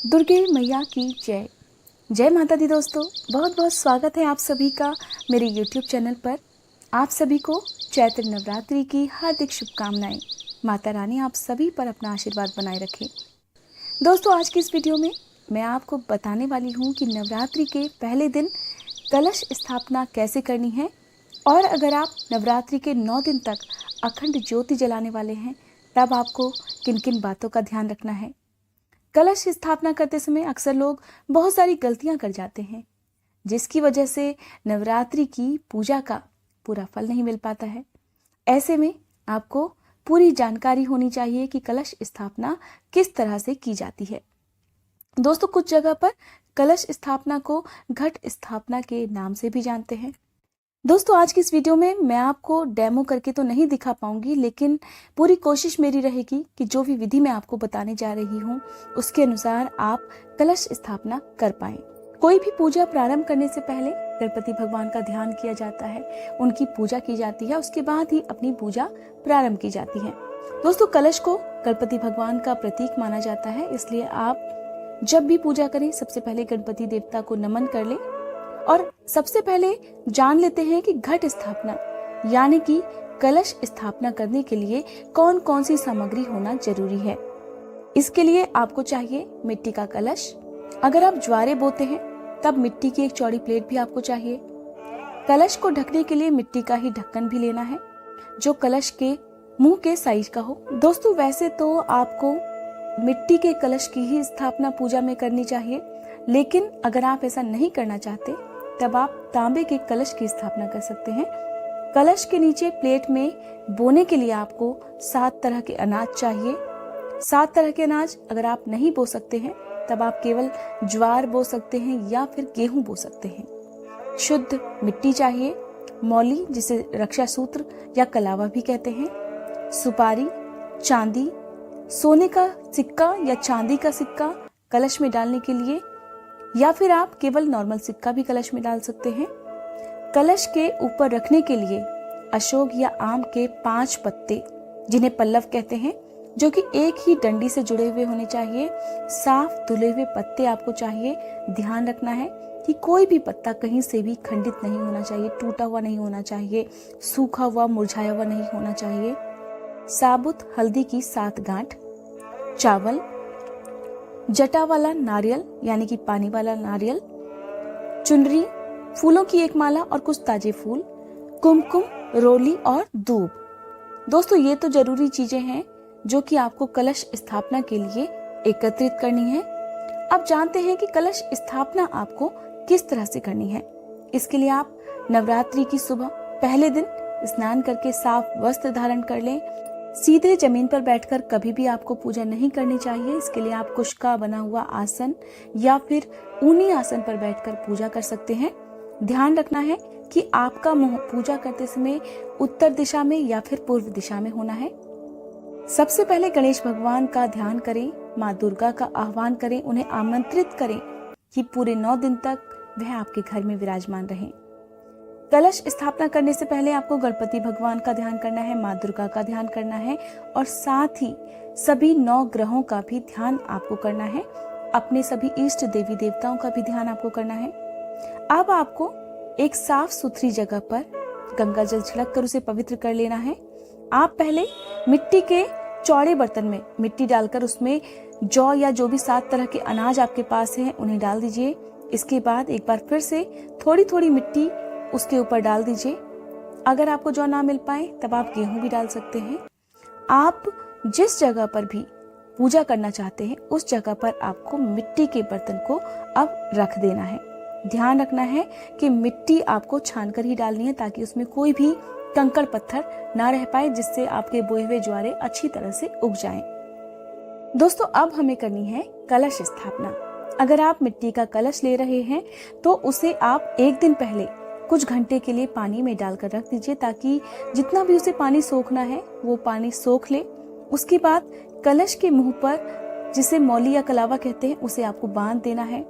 दुर्गे मैया की जय। जय माता दी दोस्तों, बहुत बहुत स्वागत है आप सभी का मेरे YouTube चैनल पर। आप सभी को चैत्र नवरात्रि की हार्दिक शुभकामनाएं। माता रानी आप सभी पर अपना आशीर्वाद बनाए रखे। दोस्तों, आज की इस वीडियो में मैं आपको बताने वाली हूँ कि नवरात्रि के पहले दिन कलश स्थापना कैसे करनी है, और अगर आप नवरात्रि के 9 दिन तक अखंड ज्योति जलाने वाले हैं तब आपको किन किन बातों का ध्यान रखना है। कलश स्थापना करते समय अक्सर लोग बहुत सारी गलतियां कर जाते हैं, जिसकी वजह से नवरात्रि की पूजा का पूरा फल नहीं मिल पाता है। ऐसे में आपको पूरी जानकारी होनी चाहिए कि कलश स्थापना किस तरह से की जाती है। दोस्तों, कुछ जगह पर कलश स्थापना को घट स्थापना के नाम से भी जानते हैं। दोस्तों, आज की इस वीडियो में मैं आपको डेमो करके तो नहीं दिखा पाऊंगी, लेकिन पूरी कोशिश मेरी रहेगी कि जो भी विधि मैं आपको बताने जा रही हूँ उसके अनुसार आप कलश स्थापना कर पाएं। कोई भी पूजा प्रारंभ करने से पहले गणपति भगवान का ध्यान किया जाता है, उनकी पूजा की जाती है, उसके बाद ही अपनी पूजा प्रारंभ की जाती है। दोस्तों, कलश को गणपति भगवान का प्रतीक माना जाता है, इसलिए आप जब भी पूजा करें सबसे पहले गणपति देवता को नमन कर लें। और सबसे पहले जान लेते हैं कि घट स्थापना यानी कि कलश स्थापना करने के लिए कौन कौन सी सामग्री होना जरूरी है। इसके लिए आपको चाहिए मिट्टी का कलश। अगर आप ज्वारे बोते हैं तब मिट्टी की एक चौड़ी प्लेट भी आपको चाहिए। कलश को ढकने के लिए मिट्टी का ही ढक्कन भी लेना है जो कलश के मुंह के साइज का हो। दोस्तों, वैसे तो आपको मिट्टी के कलश की ही स्थापना पूजा में करनी चाहिए, लेकिन अगर आप ऐसा नहीं करना चाहते तब आप तांबे के कलश की स्थापना कर सकते हैं। कलश के नीचे प्लेट में बोने के लिए आपको 7 तरह के अनाज चाहिए। 7 तरह के अनाज अगर आप नहीं बो सकते हैं तब आप केवल ज्वार बो सकते हैं या फिर गेहूं बो सकते हैं। शुद्ध मिट्टी चाहिए, मौली जिसे रक्षा सूत्र या कलावा भी कहते हैं, सुपारी, चांदी, सोने का सिक्का या चांदी का सिक्का कलश में डालने के लिए, या फिर आप केवल नॉर्मल सिक्का भी कलश में डाल सकते हैं। कलश के ऊपर रखने के लिए अशोक या आम के 5 पत्ते जिन्हें पल्लव कहते हैं, जो कि एक ही डंडी से जुड़े हुए होने चाहिए। साफ धुले हुए पत्ते आपको चाहिए। ध्यान रखना है कि कोई भी पत्ता कहीं से भी खंडित नहीं होना चाहिए, टूटा हुआ नहीं होना चाहिए, सूखा हुआ मुरझाया हुआ नहीं होना चाहिए। साबुत हल्दी की 7 गांठ, चावल, जटा वाला नारियल यानी कि पानी वाला नारियल, चुनरी, फूलों की एक माला और कुछ ताजे फूल, कुमकुम, रोली और दूब। दोस्तों, ये तो जरूरी चीजें हैं जो कि आपको कलश स्थापना के लिए एकत्रित करनी है। अब जानते हैं कि कलश स्थापना आपको किस तरह से करनी है। इसके लिए आप नवरात्रि की सुबह पहले दिन स्नान करके साफ वस्त्र धारण कर लें। सीधे जमीन पर बैठकर कभी भी आपको पूजा नहीं करनी चाहिए। इसके लिए आप कुश का बना हुआ आसन या फिर ऊनी आसन पर बैठकर पूजा कर सकते हैं। ध्यान रखना है कि आपका मुंह पूजा करते समय उत्तर दिशा में या फिर पूर्व दिशा में होना है। सबसे पहले गणेश भगवान का ध्यान करें, माँ दुर्गा का आह्वान करें, उन्हें आमंत्रित करें कि पूरे 9 दिन तक वह आपके घर में विराजमान रहें। कलश स्थापना करने से पहले आपको गणपति भगवान का ध्यान करना है, माँ दुर्गा का ध्यान करना है और साथ ही सभी 9 ग्रहों का भी ध्यान आपको करना है। अपने सभी इष्ट देवी देवताओं का भी ध्यान आपको करना है। अब आपको एक साफ सुथरी जगह पर गंगा जल छिड़क कर उसे पवित्र कर लेना है। आप पहले मिट्टी के चौड़े बर्तन में मिट्टी डालकर उसमें जौ या जो भी 7 तरह के अनाज आपके पास हैं उन्हें डाल दीजिए। इसके बाद एक बार फिर से थोड़ी थोड़ी मिट्टी उसके ऊपर डाल दीजिए। अगर आपको जौ ना मिल पाए तब आप गेहूं भी डाल सकते हैं। आप जिस जगह पर भी पूजा करना चाहते हैं उस जगह पर आपको मिट्टी के बर्तन को अब रख देना है। ध्यान रखना है कि मिट्टी आपको छानकर ही डालनी है ताकि उसमें कोई भी कंकड़ पत्थर ना रह पाए, जिससे आपके बोए हुए ज्वारे अच्छी तरह से उग जाएं। दोस्तों, अब हमें करनी है कलश स्थापना। अगर आप मिट्टी का कलश ले रहे हैं तो उसे आप एक दिन पहले कुछ घंटे के लिए पानी में डालकर रख दीजिए ताकि जितना भी उसे पानी सोखना है वो पानी सोख ले। उसके बाद कलश के मुंह पर, जिसे मौली या कलावा कहते हैं, उसे आपको बांध देना है।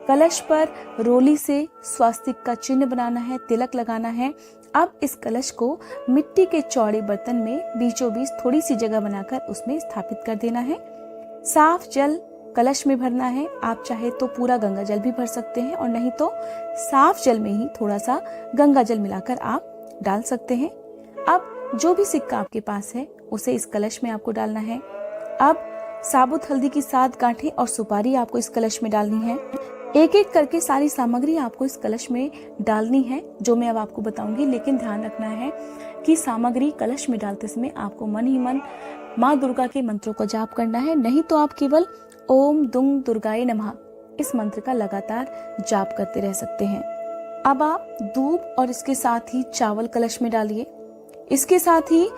कलश पर रोली से स्वास्तिक का चिन्ह बनाना है, तिलक लगाना है। अब इस कलश को मिट्टी के चौड़े बर्तन में बीचों बीच थोड़ी सी जगह बनाकर उसमें स्थापित कर देना है। साफ जल कलश में भरना है। आप चाहे तो पूरा गंगा जल भी भर सकते हैं और नहीं तो साफ जल में ही थोड़ा सा गंगा जल मिलाकर आप डाल सकते हैं। अब जो भी सिक्का आपके पास है उसे इस कलश में आपको डालना है। अब साबुत हल्दी की 7 गांठें और सुपारी आपको इस कलश में डालनी है। एक एक करके सारी सामग्री आपको इस कलश में डालनी है, जो मैं अब आपको बताऊंगी। लेकिन ध्यान रखना है कि सामग्री कलश में डालते समय आपको मन ही मन माँ दुर्गा के मंत्रों का जाप करना है, नहीं तो आप केवल ओम दुंग दुर्गाए नमः इस मंत्र का लगातार जाप करते रह सकते हैं। अब आप दूब और इसके साथ ही चावल कलश में डालिए। इसके साथ ही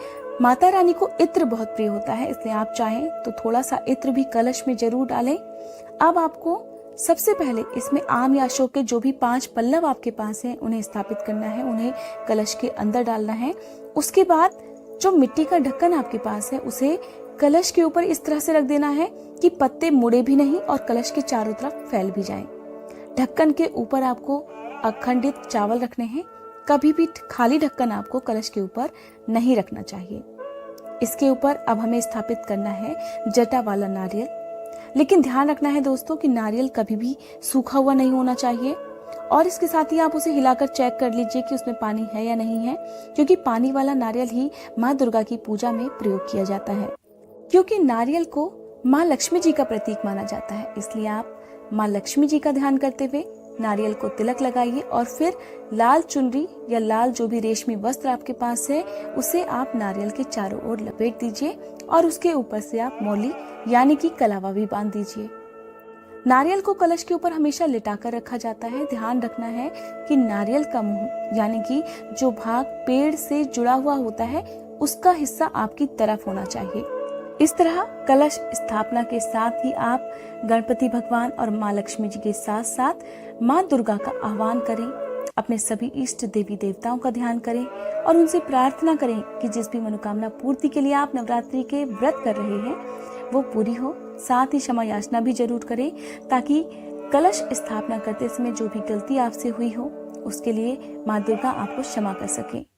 माता रानी को इत्र बहुत प्रिय होता है, इसलिए आप चाहें तो थोड़ा सा इत्र भी कलश में जरूर डालें। अब आपको सबसे पहले इसमें आम या अशोक के जो भी 5 पल्लव आपके पास हैं उन्हें स्थापित करना है, उन्हें कलश के अंदर डालना है। उसके बाद जो मिट्टी का ढक्कन आपके पास है उसे कलश के ऊपर इस तरह से रख देना है कि पत्ते मुड़े भी नहीं और कलश के चारों तरफ फैल भी जाएं। ढक्कन के ऊपर आपको अखंडित चावल रखने हैं। कभी भी खाली ढक्कन आपको कलश के ऊपर नहीं रखना चाहिए। इसके ऊपर अब हमें स्थापित करना है जटा वाला नारियल। लेकिन ध्यान रखना है दोस्तों कि नारियल कभी भी सूखा हुआ नहीं होना चाहिए और इसके साथ ही आप उसे हिलाकर चेक कर लीजिए कि उसमें पानी है या नहीं है, क्योंकि पानी वाला नारियल ही माँ दुर्गा की पूजा में प्रयोग किया जाता है। क्योंकि नारियल को माँ लक्ष्मी जी का प्रतीक माना जाता है, इसलिए आप माँ लक्ष्मी जी का ध्यान करते हुए नारियल को तिलक लगाइए और फिर लाल चुनरी या लाल जो भी रेशमी वस्त्र आपके पास है उसे आप नारियल के चारों ओर लपेट दीजिए और उसके ऊपर से आप मौली यानी कि कलावा भी बांध दीजिए। नारियल को कलश के ऊपर हमेशा लिटाकर रखा जाता है। ध्यान रखना है कि नारियल का मुंह यानी कि जो भाग पेड़ से जुड़ा हुआ होता है उसका हिस्सा आपकी तरफ होना चाहिए। इस तरह कलश स्थापना के साथ ही आप गणपति भगवान और माँ लक्ष्मी जी के साथ साथ माँ दुर्गा का आह्वान करें, अपने सभी इष्ट देवी देवताओं का ध्यान करें और उनसे प्रार्थना करें कि जिस भी मनोकामना पूर्ति के लिए आप नवरात्रि के व्रत कर रहे हैं वो पूरी हो। साथ ही क्षमा याचना भी जरूर करें ताकि कलश स्थापना करते समय जो भी गलती आपसे हुई हो उसके लिए माँ दुर्गा आपको क्षमा कर सके।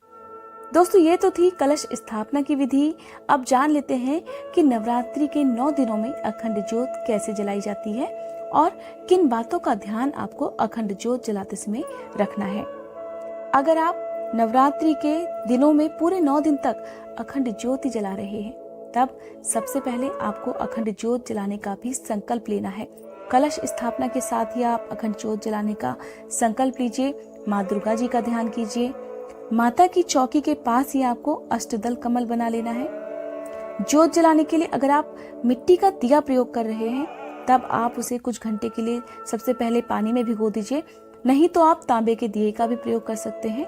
दोस्तों ये तो थी कलश स्थापना की विधि। अब जान लेते हैं कि नवरात्रि के 9 दिनों में अखंड ज्योत कैसे जलाई जाती है और किन बातों का ध्यान आपको अखंड ज्योत जलाते समय रखना है। अगर आप नवरात्रि के दिनों में पूरे 9 दिन तक अखंड ज्योत जला रहे हैं तब सबसे पहले आपको अखंड ज्योत जलाने का भी संकल्प लेना है। कलश स्थापना के साथ ही आप अखंड ज्योत जलाने का संकल्प लीजिए। माँ दुर्गा जी का ध्यान कीजिए। माता की चौकी के पास ही आपको अष्टदल कमल बना लेना है। ज्योत जलाने के लिए अगर आप मिट्टी का दिया प्रयोग कर रहे हैं तब आप उसे कुछ घंटे के लिए सबसे पहले पानी में भिगो दीजिए, नहीं तो आप तांबे के दिए का भी प्रयोग कर सकते हैं।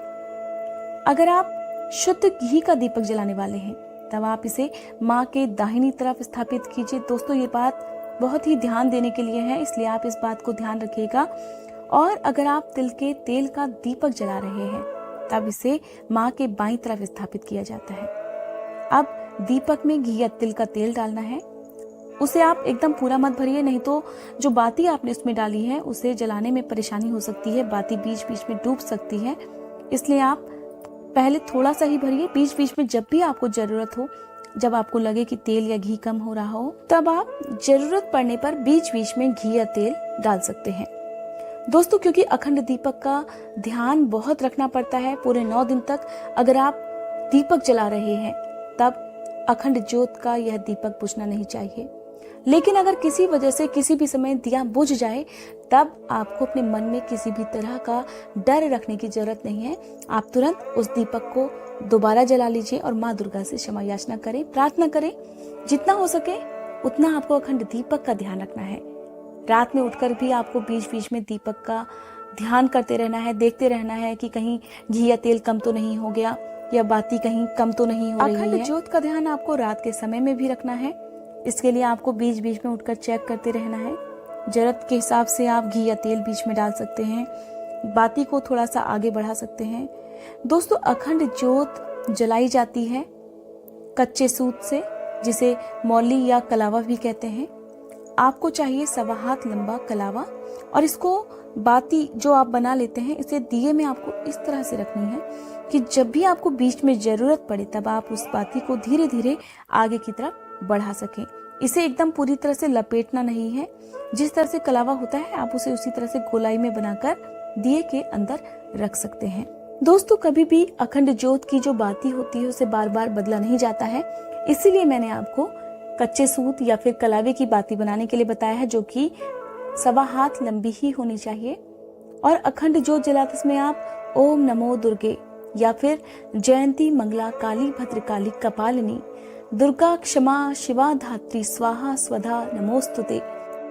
अगर आप शुद्ध घी का दीपक जलाने वाले हैं तब आप इसे माँ के दाहिनी तरफ स्थापित कीजिए। दोस्तों ये बात बहुत ही ध्यान देने के लिए है, इसलिए आप इस बात को ध्यान रखिएगा। और अगर आप तिल के तेल का दीपक जला रहे हैं तब इसे माँ के बाईं तरफ स्थापित किया जाता है। अब दीपक में घी या तिल का तेल डालना है। उसे आप एकदम पूरा मत भरिए, नहीं तो जो बाती आपने उसमें डाली है उसे जलाने में परेशानी हो सकती है, बाती बीच बीच में डूब सकती है। इसलिए आप पहले थोड़ा सा ही भरिए। बीच बीच में जब भी आपको जरूरत हो, जब आपको लगे कि तेल या घी कम हो रहा हो, तब आप जरूरत पड़ने पर बीच बीच में घी या तेल डाल सकते हैं। दोस्तों क्योंकि अखंड दीपक का ध्यान बहुत रखना पड़ता है पूरे 9 दिन तक, अगर आप दीपक जला रहे हैं तब अखंड ज्योत का यह दीपक बुझना नहीं चाहिए। लेकिन अगर किसी वजह से किसी भी समय दिया बुझ जाए तब आपको अपने मन में किसी भी तरह का डर रखने की जरूरत नहीं है। आप तुरंत उस दीपक को दोबारा जला लीजिए और माँ दुर्गा से क्षमा याचना करें, प्रार्थना करें। जितना हो सके उतना आपको अखंड दीपक का ध्यान रखना है। रात में उठकर भी आपको बीच बीच में दीपक का ध्यान करते रहना है, देखते रहना है कि कहीं घी या तेल कम तो नहीं हो गया या बाती कहीं कम तो नहीं हो रही है। अखंड ज्योत का ध्यान आपको रात के समय में भी रखना है। इसके लिए आपको बीच बीच में उठकर चेक करते रहना है। जरूरत के हिसाब से आप घी या तेल बीच में डाल सकते हैं, बाती को थोड़ा सा आगे बढ़ा सकते हैं। दोस्तों अखंड ज्योत जलाई जाती है कच्चे सूत से, जिसे मौली या कलावा भी कहते हैं। आपको चाहिए 1.25 हाथ लंबा कलावा और इसको बाती जो आप बना लेते हैं इसे दिए में आपको इस तरह से रखनी है कि जब भी आपको बीच में जरूरत पड़े तब आप उस बाती को धीरे धीरे आगे की तरफ बढ़ा सकें। इसे एकदम पूरी तरह से लपेटना नहीं है। जिस तरह से कलावा होता है आप उसे उसी तरह से गोलाई में बनाकर दिए के अंदर रख सकते हैं। दोस्तों, कभी भी अखंड ज्योत की जो बाती होती है उसे बार बार बदला नहीं जाता है, इसीलिए मैंने आपको कच्चे सूत या फिर कलावे की बाती बनाने के लिए बताया है, जो कि 1.25 हाथ लंबी ही होनी चाहिए। और अखंड ज्योत जलाते समय आप ओम नमो दुर्गे या फिर जयंती मंगला काली भद्रकाली कपालिनी दुर्गा क्षमा शिवा धात्री स्वाहा स्वधा नमोस्तुते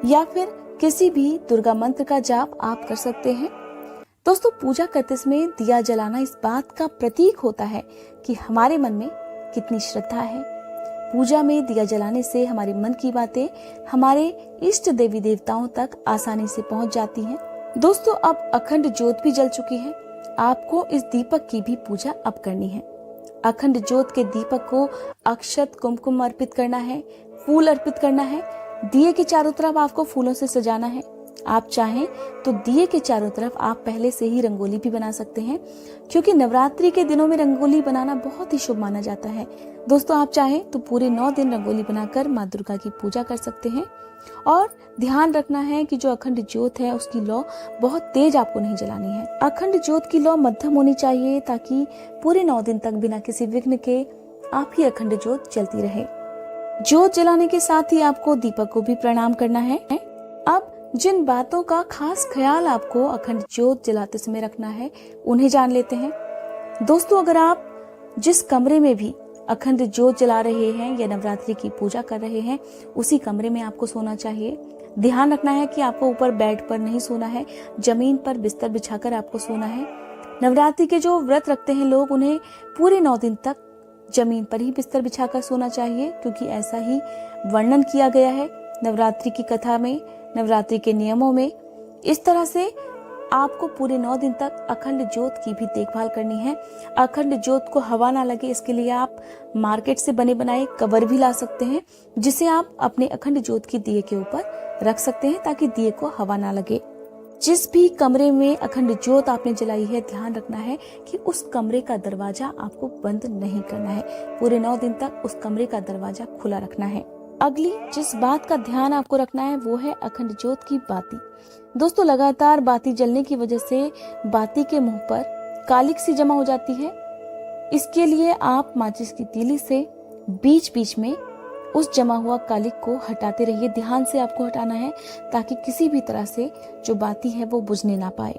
या फिर किसी भी दुर्गा मंत्र का जाप आप कर सकते हैं। दोस्तों, पूजा करते समय दिया जलाना इस बात का प्रतीक होता है कि हमारे मन में कितनी श्रद्धा है। पूजा में दिया जलाने से हमारे मन की बातें हमारे इष्ट देवी देवताओं तक आसानी से पहुंच जाती हैं। दोस्तों, अब अखंड ज्योत भी जल चुकी है, आपको इस दीपक की भी पूजा अब करनी है। अखंड ज्योत के दीपक को अक्षत कुमकुम अर्पित करना है, फूल अर्पित करना है। दिए के चारों तरफ आपको फूलों से सजाना है। आप चाहें तो दिए के चारों तरफ आप पहले से ही रंगोली भी बना सकते हैं, क्योंकि नवरात्रि के दिनों में रंगोली बनाना बहुत ही शुभ माना जाता है। दोस्तों, आप चाहें तो पूरे 9 दिन रंगोली बनाकर माँ दुर्गा की पूजा कर सकते हैं। और ध्यान रखना है कि जो अखंड ज्योत है उसकी लौ बहुत तेज आपको नहीं जलानी है। अखंड ज्योत की लौ मध्यम होनी चाहिए, ताकि पूरे 9 दिन तक बिना किसी विघ्न के आपकी अखंड ज्योत जलती रहे। ज्योत जलाने के साथ ही आपको दीपक को भी प्रणाम करना है। अब जिन बातों का खास ख्याल आपको अखंड ज्योत जलाते समय रखना है उन्हें जान लेते हैं। दोस्तों, अगर आप जिस कमरे में भी अखंड ज्योत जला रहे हैं या नवरात्रि की पूजा कर रहे हैं उसी कमरे में आपको सोना चाहिए। ध्यान रखना है कि आपको ऊपर बेड पर नहीं सोना है, जमीन पर बिस्तर बिछाकर आपको सोना है। नवरात्रि के जो व्रत रखते हैं लोग, उन्हें पूरे 9 दिन तक जमीन पर ही बिस्तर बिछाकर सोना चाहिए, क्योंकि ऐसा ही वर्णन किया गया है नवरात्रि की कथा में, नवरात्रि के नियमों में। इस तरह से आपको पूरे 9 दिन तक अखंड ज्योत की भी देखभाल करनी है। अखंड ज्योत को हवा ना लगे, इसके लिए आप मार्केट से बने बनाए कवर भी ला सकते हैं, जिसे आप अपने अखंड ज्योत की दिए के ऊपर रख सकते हैं, ताकि दिए को हवा ना लगे। जिस भी कमरे में अखंड ज्योत आपने जलाई है, ध्यान रखना है कि उस कमरे का दरवाजा आपको बंद नहीं करना है। पूरे 9 दिन तक उस कमरे का दरवाजा खुला रखना है। अगली जिस बात का ध्यान आपको रखना है वो है अखंड ज्योत की बाती। दोस्तों, लगातार बाती जलने की वजह से बाती के मुंह पर कालिक सी जमा हो जाती है। इसके लिए आप माचिस की तीली से बीच बीच में उस जमा हुआ कालिक को हटाते रहिए। ध्यान से आपको हटाना है, ताकि किसी भी तरह से जो बाती है वो बुझने ना पाए।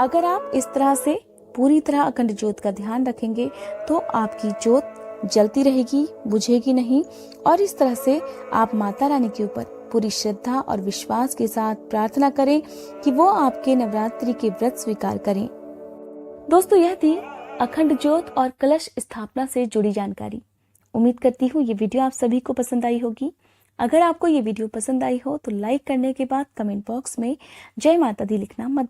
अगर आप इस तरह से पूरी तरह अखंड ज्योत का ध्यान रखेंगे तो आपकी ज्योत जलती रहेगी, बुझेगी नहीं। और इस तरह से आप माता रानी के ऊपर पूरी श्रद्धा और विश्वास के साथ प्रार्थना करें कि वो आपके नवरात्रि के व्रत स्वीकार करें। दोस्तों, यह थी अखंड ज्योत और कलश स्थापना से जुड़ी जानकारी। उम्मीद करती हूँ ये वीडियो आप सभी को पसंद आई होगी। अगर आपको ये वीडियो पसंद आई हो तो लाइक करने के बाद कमेंट बॉक्स में जय माता दी लिखना मत